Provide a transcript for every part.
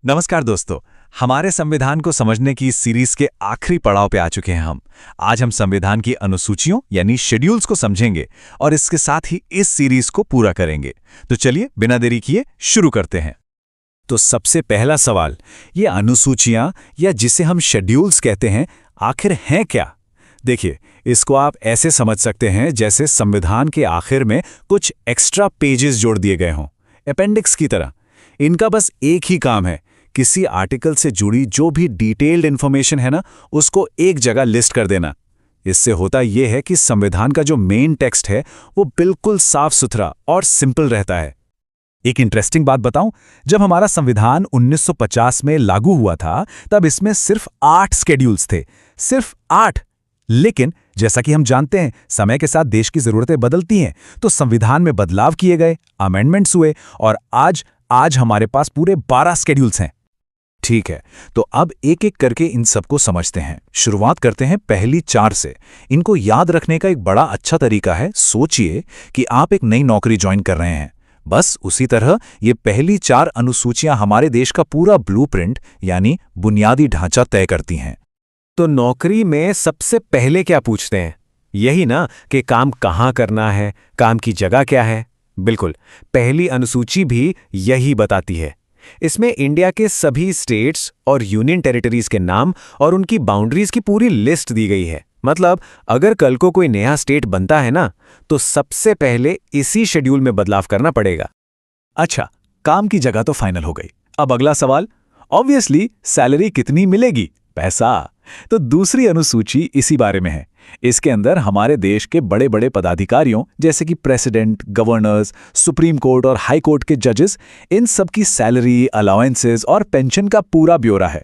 नमस्कार दोस्तों। हमारे संविधान को समझने की इस सीरीज के आखिरी पड़ाव पे आ चुके हैं हम। आज हम संविधान की अनुसूचियों यानी शेड्यूल्स को समझेंगे और इसके साथ ही इस सीरीज को पूरा करेंगे। तो चलिए बिना देरी किए शुरू करते हैं। तो सबसे पहला सवाल, ये अनुसूचियां या जिसे हम शेड्यूल्स कहते हैं, आखिर हैं क्या? देखिए, इसको आप ऐसे समझ सकते हैं जैसे संविधान के आखिर में कुछ एक्स्ट्रा पेजेस जोड़ दिए गए हों, अपेंडिक्स की तरह। इनका बस एक ही काम है, किसी आर्टिकल से जुड़ी जो भी डिटेल्ड इंफॉर्मेशन है ना, उसको एक जगह लिस्ट कर देना। इससे होता यह है कि संविधान का जो मेन टेक्स्ट है वो बिल्कुल साफ सुथरा और सिंपल रहता है। एक इंटरेस्टिंग बात बताऊं, जब हमारा संविधान 1950 में लागू हुआ था तब इसमें सिर्फ 8 शेड्यूल्स थे, सिर्फ 8। लेकिन जैसा कि हम जानते हैं, समय के साथ देश की जरूरतें बदलती हैं, तो संविधान में बदलाव किए गए, अमेंडमेंट्स हुए और आज हमारे पास पूरे 12 शेड्यूल्स हैं। ठीक है, तो अब एक एक करके इन सबको समझते हैं। शुरुआत करते हैं पहली 4 से। इनको याद रखने का एक बड़ा अच्छा तरीका है, सोचिए कि आप एक नई नौकरी ज्वाइन कर रहे हैं। बस उसी तरह ये पहली 4 अनुसूचियां हमारे देश का पूरा ब्लूप्रिंट यानी बुनियादी ढांचा तय करती हैं। तो नौकरी में सबसे पहले क्या पूछते हैं? यही ना कि काम कहाँ करना है, काम की जगह क्या है। बिल्कुल, पहली अनुसूची भी यही बताती है। इसमें इंडिया के सभी स्टेट्स और यूनियन टेरिटरीज के नाम और उनकी बाउंड्रीज की पूरी लिस्ट दी गई है। मतलब अगर कल को कोई नया स्टेट बनता है ना, तो सबसे पहले इसी शेड्यूल में बदलाव करना पड़ेगा। अच्छा, काम की जगह तो फाइनल हो गई। अब अगला सवाल, ऑब्वियसली सैलरी कितनी मिलेगी, पैसा। तो दूसरी अनुसूची इसी बारे में है। इसके अंदर हमारे देश के बड़े बड़े पदाधिकारियों जैसे कि प्रेसिडेंट, गवर्नर्स, सुप्रीम कोर्ट और हाई कोर्ट के जजेस, इन सब की सैलरी, अलाउंसेस और पेंशन का पूरा ब्यौरा है।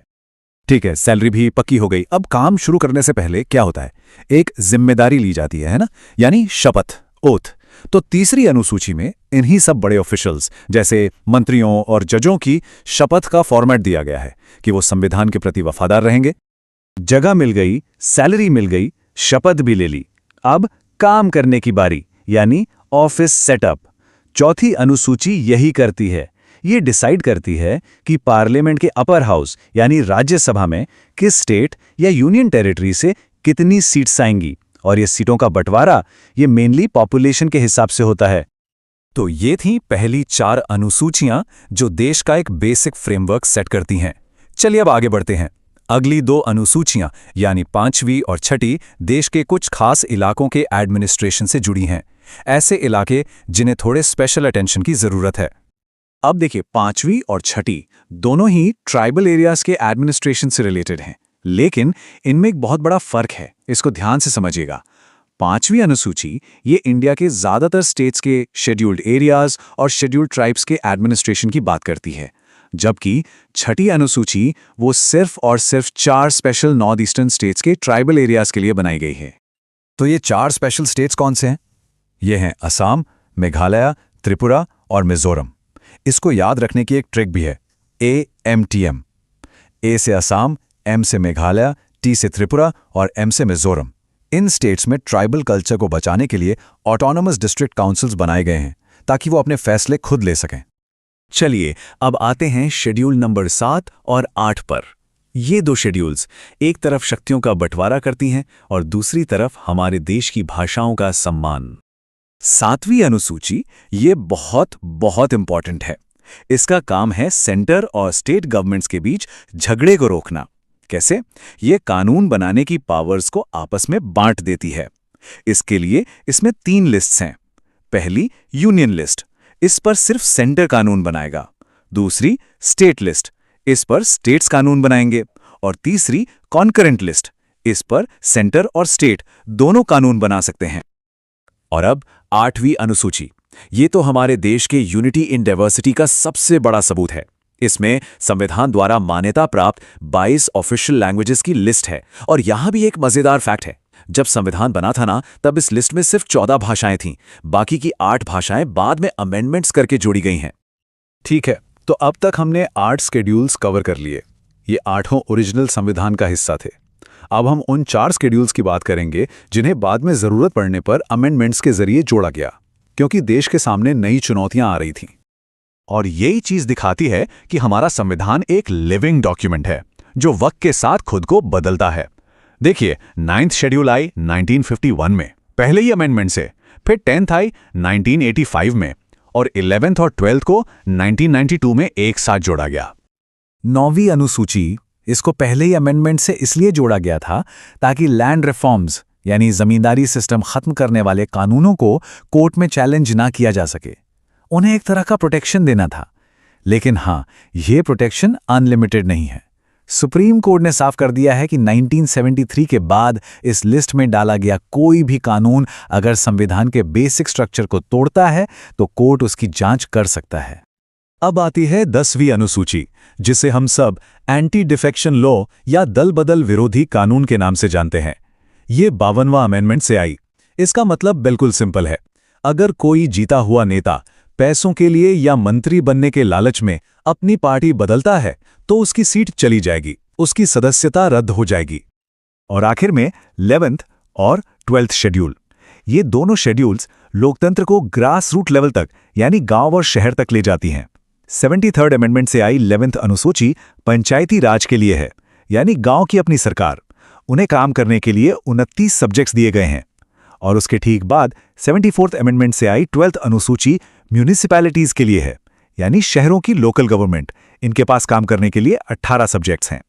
ठीक है, सैलरी भी पक्की हो गई। अब काम शुरू करने से पहले क्या होता है, एक जिम्मेदारी ली जाती है ना, यानी शपथ, ओथ। तो तीसरी अनुसूची में इन्हीं सब बड़े ऑफिशियल्स जैसे मंत्रियों और जजों की शपथ का फॉर्मेट दिया गया है कि वो संविधान के प्रति वफादार रहेंगे। जगह मिल गई, सैलरी मिल गई, शपथ भी ले ली। अब काम करने की बारी, यानी ऑफिस सेटअप। चौथी अनुसूची यही करती है। ये डिसाइड करती है कि पार्लियामेंट के अपर हाउस यानी राज्यसभा में किस स्टेट या यूनियन टेरिटरी से कितनी सीट्स आएंगी, और ये सीटों का बंटवारा ये मेनली पॉपुलेशन के हिसाब से होता है। तो ये थी पहली 4 अनुसूचियां जो देश का एक बेसिक फ्रेमवर्क सेट करती हैं। चलिए अब आगे बढ़ते हैं। अगली 2 अनुसूचियां यानी 5वीं और 6ठी देश के कुछ खास इलाकों के एडमिनिस्ट्रेशन से जुड़ी हैं, ऐसे इलाके जिन्हें थोड़े स्पेशल अटेंशन की जरूरत है। अब देखिए, 5वीं और 6ठी दोनों ही ट्राइबल एरियाज के एडमिनिस्ट्रेशन से रिलेटेड हैं, लेकिन इनमें एक बहुत बड़ा फर्क है, इसको ध्यान से समझिएगा। 5वीं अनुसूची ये इंडिया के ज्यादातर स्टेट्स के शेड्यूल्ड एरियाज और शेड्यूल्ड ट्राइब्स के एडमिनिस्ट्रेशन की बात करती है, जबकि 6ठी अनुसूची वो सिर्फ और सिर्फ 4 स्पेशल नॉर्थ ईस्टर्न स्टेट्स के ट्राइबल एरियाज के लिए बनाई गई है। तो ये 4 स्पेशल स्टेट्स कौन से हैं? ये हैं असम, मेघालय, त्रिपुरा और मिजोरम। इसको याद रखने की एक ट्रिक भी है, AMTM। ए से असम, M से मेघालय, T से त्रिपुरा और M से मिजोरम। इन स्टेट्स में ट्राइबल कल्चर को बचाने के लिए ऑटोनोमस डिस्ट्रिक्ट काउंसिल्स बनाए गए हैं ताकि वो अपने फैसले खुद ले सकें। चलिए अब आते हैं शेड्यूल नंबर 7 और 8 पर। ये 2 शेड्यूल्स एक तरफ शक्तियों का बंटवारा करती हैं और दूसरी तरफ हमारे देश की भाषाओं का सम्मान। 7वीं अनुसूची ये बहुत बहुत इंपॉर्टेंट है। इसका काम है सेंटर और स्टेट गवर्नमेंट्स के बीच झगड़े को रोकना। कैसे? ये कानून बनाने की पावर्स को आपस में बांट देती है। इसके लिए इसमें 3 लिस्ट्स हैं। पहली यूनियन लिस्ट, इस पर सिर्फ सेंटर कानून बनाएगा। दूसरी स्टेट लिस्ट, इस पर स्टेट्स कानून बनाएंगे। और तीसरी कॉन्करेंट लिस्ट, इस पर सेंटर और स्टेट दोनों कानून बना सकते हैं। और अब 8वीं अनुसूची, ये तो हमारे देश के यूनिटी इन डाइवर्सिटी का सबसे बड़ा सबूत है। इसमें संविधान द्वारा मान्यता प्राप्त 22 ऑफिशियल लैंग्वेजेस की लिस्ट है। और यहां भी एक मजेदार फैक्ट है, जब संविधान बना था ना, तब इस लिस्ट में सिर्फ 14 भाषाएं थीं, बाकी की 8 भाषाएं बाद में अमेंडमेंट्स करके जोड़ी गई हैं। ठीक है, तो अब तक हमने 8 शेड्यूल्स कवर कर लिए। ये 8 ओरिजिनल संविधान का हिस्सा थे। अब हम उन 4 शेड्यूल्स की बात करेंगे जिन्हें बाद में जरूरत पड़ने पर अमेंडमेंट्स के जरिए जोड़ा गया, क्योंकि देश के सामने नई चुनौतियां आ रही थीं। और यही चीज दिखाती है कि हमारा संविधान एक लिविंग डॉक्यूमेंट है जो वक्त के साथ खुद को बदलता है। देखिए, 9th शेड्यूल आई 1951 में, पहले ही अमेंडमेंट से, फिर 10th आई 1985 में और 11th और 12th को 1992 में एक साथ जोड़ा गया। 9वीं अनुसूची, इसको पहले ही अमेंडमेंट से इसलिए जोड़ा गया था ताकि लैंड रिफॉर्म्स यानी जमींदारी सिस्टम खत्म करने वाले कानूनों को कोर्ट में चैलेंज ना किया जा सके। उन्हें एक तरह का प्रोटेक्शन देना था। लेकिन हां, यह प्रोटेक्शन अनलिमिटेड नहीं है। सुप्रीम कोर्ट ने साफ कर दिया है कि 1973 के बाद इस लिस्ट में डाला गया कोई भी कानून अगर संविधान के बेसिक स्ट्रक्चर को तोड़ता है तो कोर्ट उसकी जांच कर सकता है। अब आती है 10वीं अनुसूची, जिसे हम सब एंटी डिफेक्शन लॉ या दल बदल विरोधी कानून के नाम से जानते हैं। ये 52वां अमेंडमेंट से आई। इसका मतलब बिल्कुल सिंपल है। अगर कोई जीता हुआ नेता पैसों के लिए या मंत्री बनने के लालच में अपनी पार्टी बदलता है तो उसकी सीट चली जाएगी, उसकी सदस्यता रद्द हो जाएगी। और आखिर में 11th और 12th शेड्यूल, ये दोनों शेड्यूल्स लोकतंत्र को ग्रास रूट लेवल तक यानी गांव और शहर तक ले जाती हैं। 73rd अमेंडमेंट से आई 11th अनुसूची पंचायती राज के लिए है, यानी गांव की अपनी सरकार। उन्हें काम करने के लिए 29 सब्जेक्ट्स दिए गए हैं। और उसके ठीक बाद 74th अमेंडमेंट से आई 12th अनुसूची म्यूनिसिपैलिटीज के लिए है, यानी शहरों की लोकल गवर्नमेंट। इनके पास काम करने के लिए 18 सब्जेक्ट्स हैं।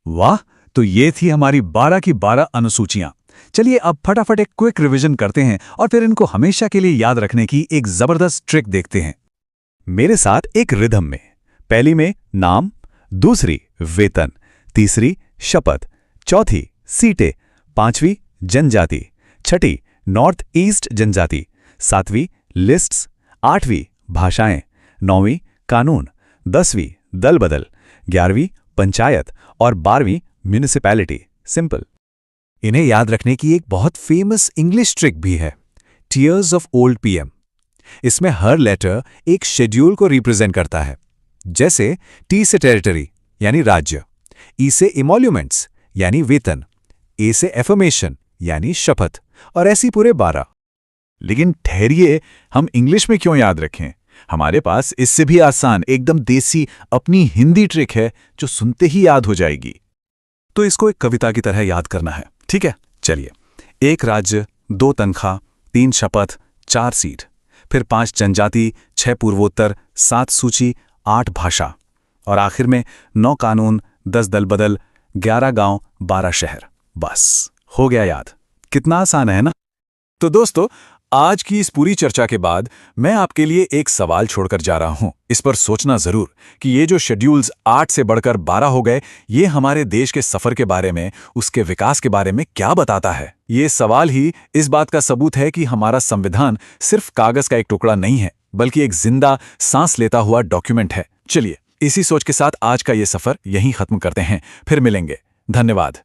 वाह, तो ये थी हमारी 12 की 12 अनुसूचियां। चलिए अब फटाफट एक क्विक रिवीजन करते हैं और फिर इनको हमेशा के लिए याद रखने की एक जबरदस्त ट्रिक देखते हैं। मेरे साथ एक रिदम में। पहली में नाम, दूसरी वेतन, तीसरी शपथ, चौथी सीटें, पांचवी जनजाति, छठी नॉर्थ ईस्ट जनजाति, सातवीं लिस्ट्स, आठवीं भाषाएं, नौवीं कानून, 10वीं दल बदल, 11वीं पंचायत और 12वीं म्यूनिसिपैलिटी। सिंपल। इन्हें याद रखने की एक बहुत फेमस इंग्लिश ट्रिक भी है, टीयर्स ऑफ ओल्ड पीएम। इसमें हर लेटर एक शेड्यूल को रिप्रेजेंट करता है। जैसे टी से टेरिटरी यानी राज्य, ई से इमोल्यूमेंट्स यानी वेतन, ए से एफर्मेशन यानी शपथ, और ऐसी पूरे 12। लेकिन ठहरिए, हम इंग्लिश में क्यों याद रखें? हमारे पास इससे भी आसान एकदम देसी अपनी हिंदी ट्रिक है जो सुनते ही याद हो जाएगी। तो इसको एक कविता की तरह याद करना है, ठीक है? चलिए, 1 राज्य, 2 तनख्वाह, 3 शपथ, 4 सीट, फिर 5 जनजाति, 6 पूर्वोत्तर, 7 सूची, 8 भाषा, और आखिर में 9 कानून, 10 दल बदल, 11 गांव, 12 शहर। बस हो गया याद। कितना आसान है ना? तो दोस्तों, आज की इस पूरी चर्चा के बाद मैं आपके लिए एक सवाल छोड़कर जा रहा हूं। इस पर सोचना जरूर कि ये जो शेड्यूल्स 8 से बढ़कर 12 हो गए, ये हमारे देश के सफर के बारे में, उसके विकास के बारे में क्या बताता है? ये सवाल ही इस बात का सबूत है कि हमारा संविधान सिर्फ कागज का एक टुकड़ा नहीं है, बल्कि एक जिंदा, सांस लेता हुआ डॉक्यूमेंट है। चलिए, इसी सोच के साथ आज का ये सफर यहीं खत्म करते हैं। फिर मिलेंगे। धन्यवाद।